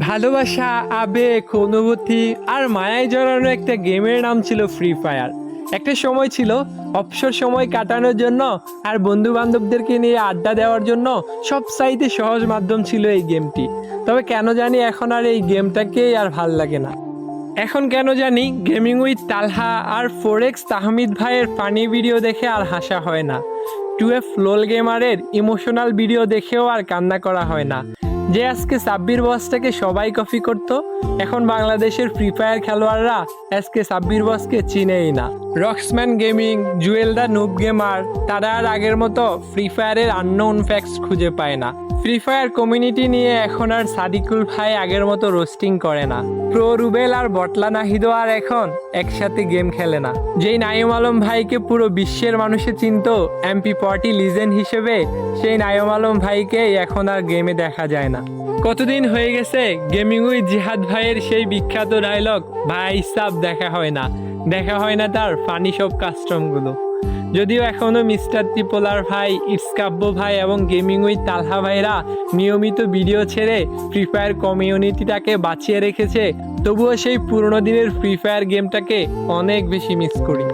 ভালোবাসা, আবেগ, অনুভূতি আর মায়ায় জড়ানো একটা গেমের নাম ছিল ফ্রি ফায়ার। একটা সময় ছিল অবসর সময় কাটানোর জন্য আর বন্ধু বান্ধবদেরকে নিয়ে আড্ডা দেওয়ার জন্য সবচাইতে সহজ মাধ্যম ছিল এই গেমটি। তবে কেন জানি এখন আর এই গেমটাকেই আর ভাল লাগে না। এখন কেন জানি গেমিং উইথ তালহা আর ফোরেক্স তাহমিদ ভাইয়ের ফানি ভিডিও দেখে আর হাসা হয় না। 2F লোল গেমারের ইমোশনাল ভিডিও দেখেও আর কান্না করা হয় না। যে আজকে সাব্বির বসটাকে সবাই কপি করত, এখন বাংলাদেশের ফ্রি ফায়ার খেলোয়াড়রা আজকে সাব্বির বসকে চিনেই না। রক্সম্যান গেমিং, জুয়েল দা নুব গেমার, তারা আর আগের মতো ফ্রি ফায়ারের আননোন ফ্যাক্টস খুঁজে পায় না। ফ্রি ফায়ার কমিউনিটি নিয়ে এখন আর সাদিকুল ভাই আগের মতো রোস্টিং করে না। প্রো রুবেল আর বটলা নাহিদও আর এখন একসাথে গেম খেলে না। যেই নাইম আলম ভাইকে পুরো বিশ্বের মানুষে চিনত MP40 লিজেন্ড হিসেবে, সেই নাইম আলম ভাইকে এখন আর গেমে দেখা যায় না। কতদিন হয়ে গেছে গেমিং উইথ জিহাদ ভাইয়ের সেই বিখ্যাত ডায়লগ ভাই সাব দেখা হয় না, দেখা হয় না তার ফানি সব কাস্টমগুলো। যদিও এখনও মিস্টার ত্রিপোলার ভাই, ইটসকাব্য ভাই এবং গেমিং উইথ তালহা ভাইরা নিয়মিত ভিডিও ছেড়ে ফ্রি ফায়ার কমিউনিটিটাকে বাঁচিয়ে রেখেছে, তবুও সেই পুরোনো দিনের ফ্রি ফায়ার গেমটাকে অনেক বেশি মিস করি।